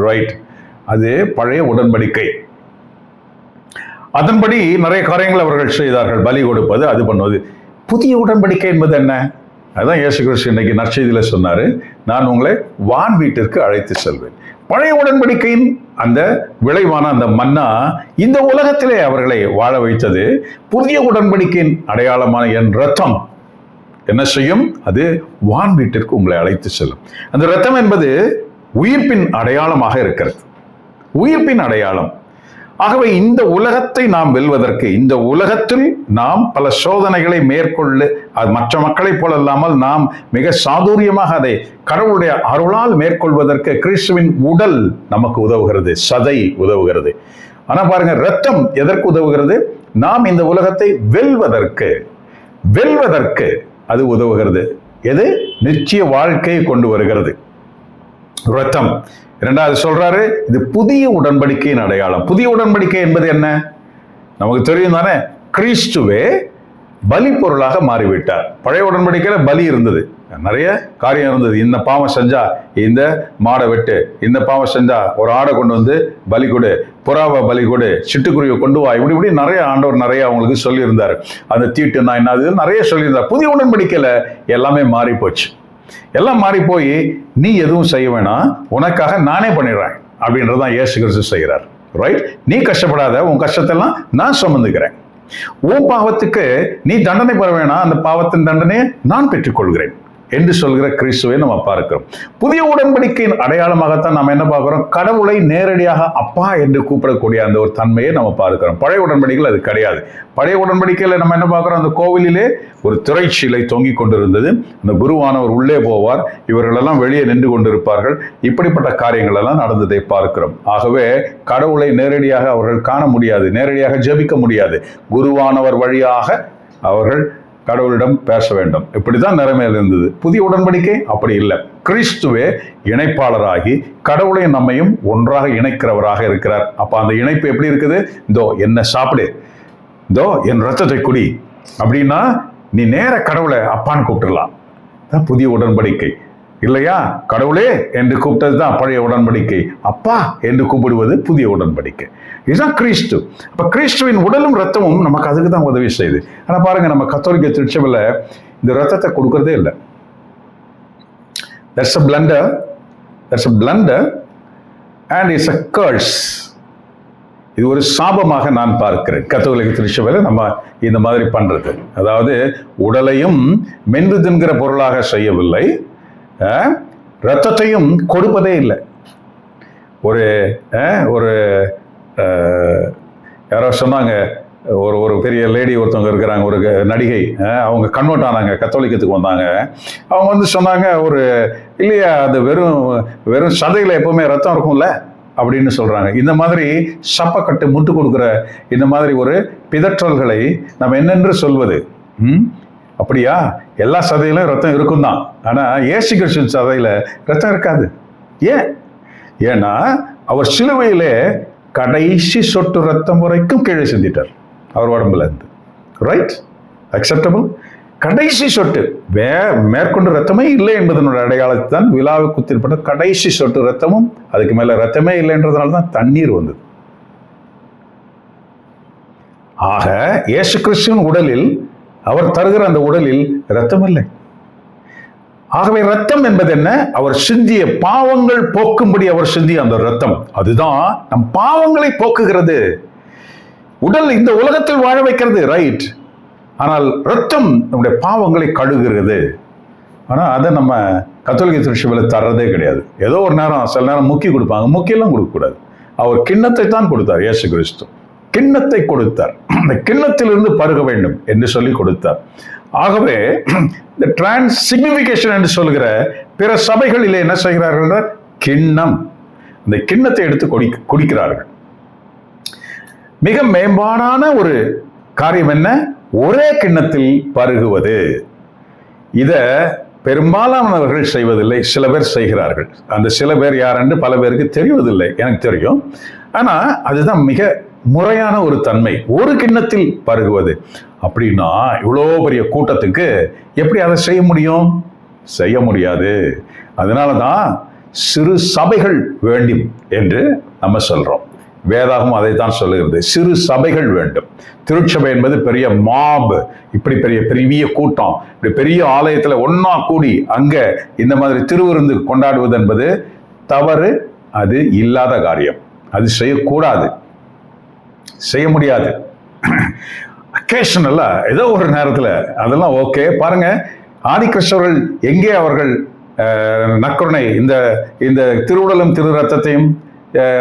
Speaker 1: ரைட். அது பழைய உடன்படிக்கை. அதன்படி நிறைய காரியங்கள் அவர்கள் செய்தார்கள், பலி கொடுப்பது, அது பண்ணுவது. புதிய உடன்படிக்கை என்பது என்ன? அதான் இயேசு கிறிஸ்து இன்னைக்கு நற்செய்தியில சொன்னாரு, நான் உங்களை வான் வீட்டிற்கு அழைத்து செல்வேன். பழைய உடன்படிக்கையின் அந்த விளைவான அந்த மன்னா இந்த உலகத்திலே அவர்களை வாழ வைத்தது. புதிய உடன்படிக்கையின் அடையாளமான என் ரத்தம் என்ன செய்யும்? அது வான் வீட்டிற்கு உங்களை அழைத்து செல்லும். அந்த இரத்தம் என்பது உயிர்ப்பின் அடையாளமாக இருக்கிறது. உயிர்ப்பின் அடையாளம். ஆகவே இந்த உலகத்தை நாம் வெல்வதற்கு, இந்த உலகத்தில் நாம் பல சோதனைகளை மேற்கொள்ள, அது மற்ற மக்களைப் போல இல்லாமல் நாம் மிக சாதுரியமாக அதை கடவுளுடைய அருளால் மேற்கொள்வதற்கு கிறிஸ்துவின் உடல் நமக்கு உதவுகிறது, சதை உதவுகிறது. ஆனா பாருங்க, இரத்தம் எதற்கு உதவுகிறது? நாம் இந்த உலகத்தை வெல்வதற்கு அது உதவுகிறது. எது? நிச்சய வாழ்க்கையை கொண்டு வருகிறது இரத்தம். இரண்டாவது சொல்றாரு, இது புதிய உடன்படிக்கையின் அடையாளம். புதிய உடன்படிக்கை என்பது என்ன? நமக்கு தெரியும் தானே, கிறிஸ்துவே பலி பொருளாக மாறிவிட்டார். பழைய உடன்படிக்கையில பலி இருந்தது, நிறைய காரியம் இருந்தது. இந்த பாவம் செஞ்சா இந்த மாடை வெட்டு, இந்த பாவம் செஞ்சா ஒரு ஆடை கொண்டு வந்து பலி கொடு, புறாவை பலி கொடு, சிட்டுக்குருவியை கொண்டு வா, இப்படி நிறைய ஆண்டவர் நிறைய அவங்களுக்கு சொல்லியிருந்தார். அந்த தீட்டு நான் என்ன நிறைய சொல்லியிருந்தார். புதிய உடன்படிக்கையில எல்லாமே மாறி போச்சு. எல்லாம் மாறி போய் நீ எதுவும் செய்ய வேணாம், உனக்காக நானே பண்ணிடுறேன் அப்படின்றதான் இயேசு கிறிஸ்து செய்கிறார். ரைட்? நீ கஷ்டப்படாத, உன் கஷ்டத்தெல்லாம் நான் சுமந்துக்கிறேன். உன் பாவத்துக்கு நீ தண்டனை பெற வேணாம், அந்த பாவத்தின் தண்டனையை நான் பெற்றுக்கொள்கிறேன் என்று சொல்கிற கிறிஸ்துவை நம்ம பார்க்கிறோம். புதிய உடன்படிக்கையின் அடையாளமாகத்தான் நம்ம என்ன பார்க்கிறோம்? கடவுளை நேரடியாக அப்பா என்று கூப்பிடக்கூடிய அந்த ஒரு தன்மையை நம்ம பார்க்கிறோம். பழைய உடன்படிக்கையில் அது கிடையாது. பழைய உடன்படிக்கையில் நம்ம என்ன பார்க்கிறோம்? அந்த கோவிலிலே ஒரு திரைச்சீலை தொங்கிக் கொண்டிருந்தது. அந்த குருவானவர் உள்ளே போவார், இவர்களெல்லாம் வெளியே நின்று கொண்டிருப்பார்கள். இப்படிப்பட்ட காரியங்கள் எல்லாம் நடந்ததை பார்க்கிறோம். ஆகவே கடவுளை நேரடியாக அவர்கள் காண முடியாது, நேரடியாக ஜெபிக்க முடியாது. குருவானவர் வழியாக அவர்கள் கடவுளிடம் பேச வேண்டும். இப்படிதான் நிலைமையில் இருந்தது. புதிய உடன்படிக்கை அப்படி இல்லை. கிறிஸ்துவே இணைப்பாளராகி கடவுளை நம்மையும் ஒன்றாக இணைக்கிறவராக இருக்கிறார். அப்ப அந்த இணைப்பு எப்படி இருக்குது? இதோ என்ன சாப்பிடு, இதோ என் ரத்தத்தை குடி அப்படின்னா நீ நேர கடவுளை அப்பான்னு கூப்பிட்டுலாம். தான் புதிய உடன்படிக்கை இல்லையா? கடவுளே என்று கூப்பிட்டது தான் பழைய உடன்படிக்கை. அப்பா என்று கூப்பிடுவது புதிய உடன்படிக்கை. இதுதான் கிறிஸ்து. அப்ப கிறிஸ்துவின் உடலும் ரத்தமும் நமக்கு அதுக்கு தான் உதவி செய்யுது. ஆனா பாருங்க, நம்ம கத்தோலிக்க திருச்சபையில இந்த ரத்தத்தை கொடுக்கறதே இல்லை. That's a blunder and it's a curse. இது ஒரு சாபமாக நான் பார்க்கிறேன். கத்தோலிக்க திருச்சபையில நம்ம இந்த மாதிரி பண்றது, அதாவது உடலையும் மென்று தின்கிற பொருளாக செய்யவில்லை, ரத்தத்தையும் கொடுப்பதே இல்லை. ஒரு ஒரு யாரோ சொன்னாங்க, ஒரு பெரிய லேடி ஒருத்தவங்க இருக்கிறாங்க, ஒரு நடிகை, அவங்க கன்வெர்ட் ஆனாங்க, கத்தோலிக்கத்துக்கு வந்தாங்க. அவங்க வந்து சொன்னாங்க, ஒரு இல்லையா அது வெறும் சதையில் எப்பவுமே ரத்தம் இருக்கும்ல அப்படின்னு சொல்றாங்க. இந்த மாதிரி சப்பக்கட்டு முட்டு கொடுக்குற இந்த மாதிரி ஒரு பிதற்றல்களை நம்ம என்னென்று சொல்வது? அப்படியா? எல்லா சதையிலும் ரத்தம் இருக்கும் தான், ஆனா இயேசு கிறிஸ்துவின் சதையில ரத்தம் இருக்காது. ஏன்னா அவர் சிலுவையிலே கடைசி சொட்டு ரத்தம் வரைக்கும் கீழே சிந்திட்டார் அவர் உடம்புல இருந்து. ரைட்? அக்செப்டபிள்? கடைசி சொட்டு, மேற்கொண்டு ரத்தமே இல்லை என்பதனுடைய அடையாளத்தை தான் விழாவை குத்திருப்பட்ட கடைசி சொட்டு ரத்தமும், அதுக்கு மேல ரத்தமே இல்லைன்றதுனால தான் தண்ணீர் வந்தது. ஆக இயேசு கிறிஸ்துவின் உடலில், அவர் தருகிற அந்த உடலில் ரத்தம் இல்லை. ஆகவே ரத்தம் என்பது என்ன? அவர் சிந்திய பாவங்கள் போக்கும்படி அவர் சிந்திய அந்த ரத்தம், அதுதான் நம் பாவங்களை போக்குகிறது. உடல் இந்த உலகத்தில் வாழ வைக்கிறது, ரைட்? ஆனால் ரத்தம் நம்முடைய பாவங்களை கழுகுகிறது. ஆனா அதை நம்ம கத்தோலிக்க திருச்சபையில் தர்றதே கிடையாது. ஏதோ ஒரு நேரம், சில நேரம் முக்கி கொடுப்பாங்க. முக்கியெல்லாம் கொடுக்கக்கூடாது. அவர் கிண்ணத்தை தான் கொடுத்தார். இயேசு கிறிஸ்து கிண்ணத்தை கொடுத்தார். அந்த கிண்ணத்திலிருந்து பருக வேண்டும் என்று சொல்லி கொடுத்தார். ஆகவே இந்த டிரான்ஸ்சிக்னிஃபிகேஷன் என்று சொல்கிற பிற சபைகளிலே என்ன செய்கிறார்கள்? கிண்ணம், அந்த கிண்ணத்தை எடுத்து குடிக்கிறார்கள். மிக மேம்பாடான ஒரு காரியம் என்ன? ஒரே கிண்ணத்தில் பருகுவது. இத பெரும்பாலானவர்கள் செய்வதில்லை, சில பேர் செய்கிறார்கள். அந்த சில பேர் யார் என்று பல பேருக்கு தெரிவதில்லை, எனக்கு தெரியும். ஆனா அதுதான் மிக முறையான ஒரு தன்மை, ஒரு கிண்ணத்தில் பருகுவது. அப்படின்னா இவ்வளோ பெரிய கூட்டத்துக்கு எப்படி அதை செய்ய முடியும்? செய்ய முடியாது. அதனாலதான் சிறு சபைகள் வேண்டும் என்று நம்ம சொல்றோம். வேதாகம் அதைத்தான் சொல்லுகிறது, சிறு சபைகள் வேண்டும். திருச்சபை என்பது பெரிய மாப், இப்படி பெரிய கூட்டம், இப்படி பெரிய ஆலயத்துல ஒன்னா கூடி அங்க இந்த மாதிரி திருவிருந்து கொண்டாடுவது என்பது தவறு, அது இல்லாத காரியம். அது செய்யக்கூடாது, செய்ய முடியாது. அக்கேஷனலா ஏதோ ஒரு நேரத்துல அதெல்லாம் ஓகே. பாருங்க, ஆதி கிறிஸ்தவர்கள் எங்கே அவர்கள் நற்கருணை இந்த இந்த திருவுடலும் திரு ரத்தத்தையும்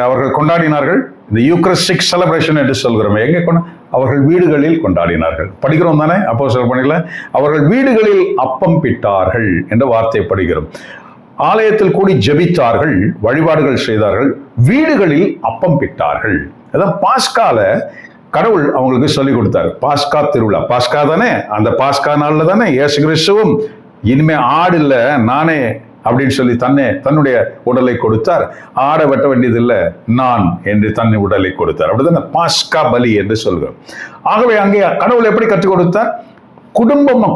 Speaker 1: அவர்கள் கொண்டாடினார்கள்? இந்த யூக்ரிஸ்டிக் செலிப்ரேஷன் என்று சொல்கிறோம், எங்கே அவர்கள் வீடுகளில் கொண்டாடினார்கள். படிக்கிறோம் தானே அப்போஸ்தலர் பணியில்? அவர்கள் வீடுகளில் அப்பம் பிட்டார்கள் என்ற வார்த்தை படிக்கிறோம். ஆலயத்தில் கூடி ஜெபித்தார்கள், வழிபாடுகள் செய்தார்கள், வீடுகளில் அப்பம் பிட்டார்கள். அதான் பாஸ்கால கடவுள் அவங்களுக்கு சொல்லிக் கொடுத்தார். பாஸ்கா திருவிழா, பாஸ்கா தானே, அந்த பாஸ்கா நாள்ல தானே இயேசு கிறிஸ்துவும் இனிமே ஆடு இல்லை நானே அப்படின்னு சொல்லி தன்னுடைய உடலை கொடுத்தார். ஆடை வெட்ட வேண்டியது இல்லை, நான் என்று தன்னை உடலை கொடுத்தார். அப்படித்தானே பாஸ்கா பலி என்று சொல்கிறோம். ஆகவே அங்கே கடவுள் எப்படி கற்றுக் கொடுத்தார்?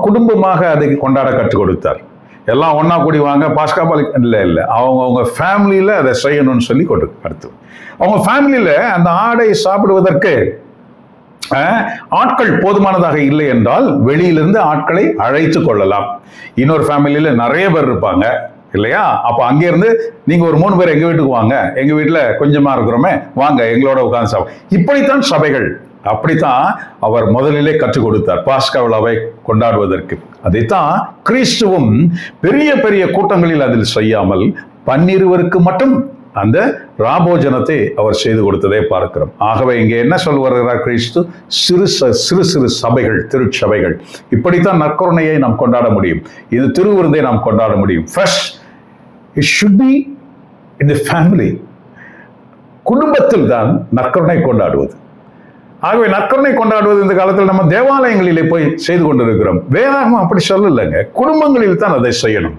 Speaker 1: குடும்பமாக அதை கொண்டாட கற்றுக் கொடுத்தார். எல்லாம் ஒன்னா கூடி வாங்க பாஸ்கா பலி இல்லை, அவங்க ஃபேமிலியில அதை செய்யணும்னு சொல்லி அடுத்து அவங்க ஃபேமிலியில அந்த ஆடை சாப்பிடுவதற்கு ஆட்கள் போதுமானதாக இல்லை என்றால் வெளியிலிருந்து ஆட்களை அழைத்து கொள்ளலாம். இன்னொரு ஃபேமிலியில நிறைய பேர் இருப்பாங்க இல்லையா? அப்ப அங்கிருந்து நீங்க ஒரு 3 பேர் எங்க வீட்டுக்கு வாங்க, எங்க வீட்டுல கொஞ்சமா இருக்கிறோமே வாங்க எங்களோட உட்கார்ந்து சாப்பிடும். இப்படித்தான் சபைகள், அப்படித்தான் அவர் முதலிலே கற்றுக் கொடுத்தார் பாஸ்கா விழாவை கொண்டாடுவதற்கு. அதைத்தான் கிறிஸ்துவும் பெரிய பெரிய கூட்டங்களில் அதில் செய்யாமல் 12 மட்டும் அந்த ராபோஜனத்தை அவர் செய்து கொடுத்ததை பார்க்கிறோம். ஆகவே இங்கே என்ன சொல்ல வருகிறார் கிறிஸ்து? சிறு சிறு சபைகள், திருச்சபைகள், இப்படித்தான் நற்கருணையை நாம் கொண்டாட முடியும், இது திருவிருந்தை நாம் கொண்டாட முடியும். First it should be in the family. குடும்பத்தில் தான் நற்கருணை கொண்டாடுவது. ஆகவே நற்கருணை கொண்டாடுவது இந்த காலத்தில் நம்ம தேவாலயங்களிலே போய் செய்து கொண்டிருக்கிறோம். வேதாகமம் அப்படி சொல்லலைங்க, குடும்பங்களில் தான் அதை செய்யணும்.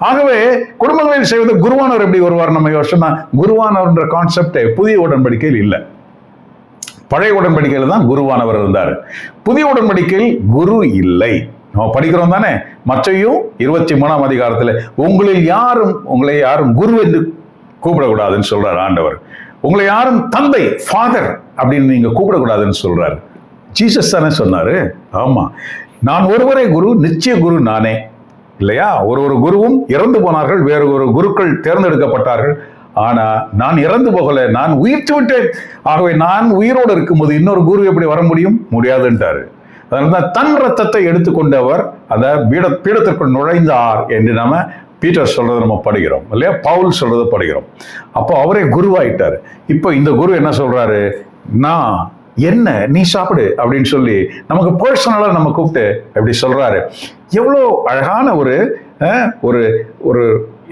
Speaker 1: ஆகவே குடும்பங்களில் செய்வது. குருவானவர் எப்படி வருவார்? நம்ம யோசனை, குருவானவர்ன்ற கான்செப்டே புதிய உடன்படிக்கையில் இல்லை. பழைய உடன்படிக்கையில் தான் குருவானவர் இருந்தார். புதிய உடன்படிக்கையில் குரு இல்லை. நம்ம படிக்கிறோம் தானே, மத்தேயு 23ஆம் அதிகாரத்தில் உங்களை யாரும் குரு என்று கூப்பிடக்கூடாதுன்னு சொல்றார் ஆண்டவர். உங்களை யாரும் தந்தை, ஃபாதர் அப்படின்னு நீங்க கூப்பிடக்கூடாதுன்னு சொல்றாரு. ஜீசஸ் தானே சொன்னாரு. ஆமா, நான் ஒருவரே குரு, நிச்சய குரு நானே, இல்லையா? ஒரு குருவும் இறந்து போனார்கள், வேறு ஒரு குருக்கள் தேர்ந்தெடுக்கப்பட்டார்கள். ஆனா நான் இறந்து போகல, நான் உயிர்த்து விட்டேன். ஆகவே நான் உயிரோடு இருக்கும்போது இன்னொரு குரு எப்படி வர முடியாதுன்றாரு. அதனால்தான் தன் ரத்தத்தை எடுத்துக்கொண்டவர் அந்த பீடத்திற்குள் நுழைந்தார் என்று நாம பீட்டர் சொல்றதை நம்ம படிக்கிறோம் இல்லையா? பவுல் சொல்றதை படிக்கிறோம். அப்போ அவரே குருவாயிட்டாரு. இப்போ இந்த குரு என்ன சொல்றாரு? நான் என்ன, நீ சாப்பிடு அப்படின்னு சொல்லி நமக்கு பர்சனலா நம்ம கூப்பிட்டு எப்படி சொல்றாரு. எவ்வளோ அழகான ஒரு ஒரு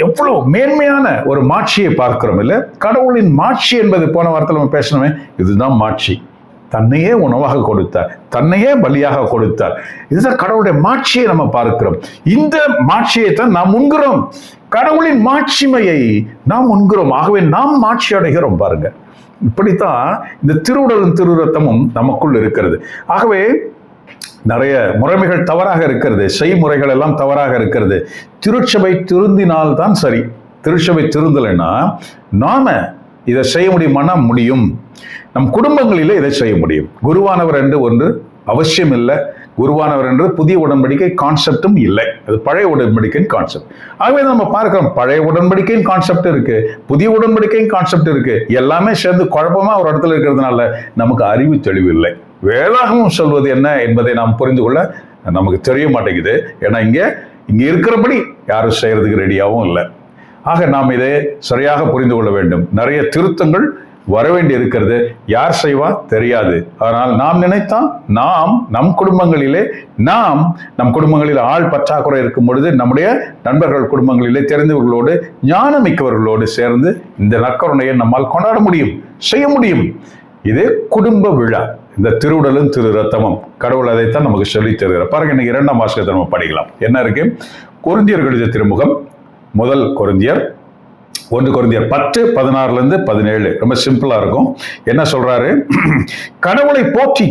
Speaker 1: எவ்வளவு மேன்மையான ஒரு மாட்சியை பார்க்கிறோம் இல்ல? கடவுளின் மாட்சி என்பது போன வாரத்தில் நம்ம பேசணுமே, இதுதான் மாட்சி. தன்னையே உணவாக கொடுத்தார், தன்னையே பலியாக கொடுத்தார். இதுதான் கடவுளுடைய மாட்சியை நம்ம பார்க்கிறோம். இந்த மாட்சியை தான் நாம் உண்கிறோம். கடவுளின் மாட்சிமையை நாம் உண்கிறோம். ஆகவே நாம் மாட்சி அடைகிறோம். பாருங்க, இப்படித்தான் இந்த திருவுடலும் திரு ரத்தமும் நமக்குள் இருக்கிறது. ஆகவே நிறைய முறைமைகள் தவறாக இருக்கிறது, செய்முறைகள் எல்லாம் தவறாக இருக்கிறது. திருச்சபை திருந்தினால் தான் சரி. திருச்சபை திருந்தலைன்னா நாம இதை செய்ய முடியுமானா முடியும். நம் குடும்பங்களிலே இதை செய்ய முடியும். குருவானவர் என்று ஒன்று அவசியம் இல்லை. குருவானவர் என்று புதிய உடன்படிக்கை கான்செப்டும் இல்லை, அது பழைய உடன்படிக்கையின் கான்செப்ட். ஆகவே நம்ம பார்க்கிறோம், பழைய உடன்படிக்கையின் கான்செப்ட் இருக்கு, புதிய உடன்படிக்கையின் கான்செப்ட் இருக்கு. எல்லாமே சேர்ந்து குழப்பமா ஒரு இடத்துல இருக்கிறதுனால நமக்கு அறிவு தெளிவு இல்லை. வேதாகமம் சொல்வது என்ன என்பதை நாம் புரிந்து கொள்ள நமக்கு தெரிய மாட்டேங்குது. ஏன்னா இங்க இருக்கிறபடி யாரும் செய்யறதுக்கு ரெடியாகவும் இல்லை. ஆக நாம் இதை சரியாக புரிந்து கொள்ள வேண்டும். நிறைய திருத்தங்கள் வர வேண்டி இருக்கிறது. யார் செய்வா தெரியாது. ஆனால் நாம் நினைத்தான் நம் குடும்பங்களில் ஆள் பற்றாக்குறை இருக்கும் பொழுது நம்முடைய நண்பர்கள் குடும்பங்களிலே தெரிந்தவர்களோடு ஞானமிக்கவர்களோடு சேர்ந்து இந்த நற்கருணையை நம்மால் கொண்டாட முடியும், செய்ய முடியும். இது குடும்ப விழா, இந்த திருவுடலும் திரு ரத்தமும். கடவுள் அதைத்தான் நமக்கு சொல்லித் தருகிறார். பாருங்க, இன்னைக்கு 2ஆம் வாசகத்தை நம்ம படிக்கலாம். என்ன இருக்கு? கொரிந்தியர் எழுதிய திருமுகம், முதல் கொரிந்தியர் 1 கொரிந்தியர் 10:16-17. ரொம்ப சிம்பிளா இருக்கும். என்ன சொல்றாரு? கடவுளை போற்றி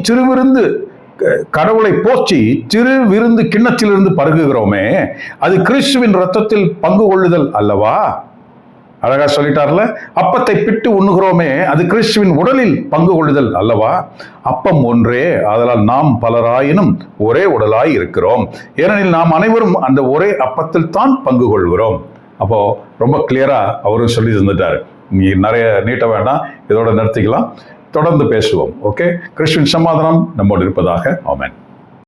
Speaker 1: திருவிருந்து கிண்ணத்திலிருந்து பருகுகிறோமே, அது கிறிஸ்துவின் ரத்தத்தில் பங்கு கொள்ளுதல் அல்லவா? அழகா சொல்லிட்டார்ல. அப்பத்தை பிட்டு உண்ணுகிறோமே, அது கிறிஸ்துவின் உடலில் பங்கு கொள்ளுதல் அல்லவா? அப்பம் ஒன்றே, அதனால் நாம் பலராயினும் ஒரே உடலாய் இருக்கிறோம். ஏனெனில் நாம் அனைவரும் அந்த ஒரே அப்பத்தில் தான் பங்கு கொள்கிறோம். அப்போ ரொம்ப கிளியரா அவரும் சொல்லி தந்துட்டாரு. நீ நிறைய நீட்ட வேண்டாம், இதோட நிறுத்திக்கலாம், தொடர்ந்து பேசுவோம். ஓகே, கிறிஸ்துவின் சமாதானம் நம்மோடு இருப்பதாக. ஆமென்.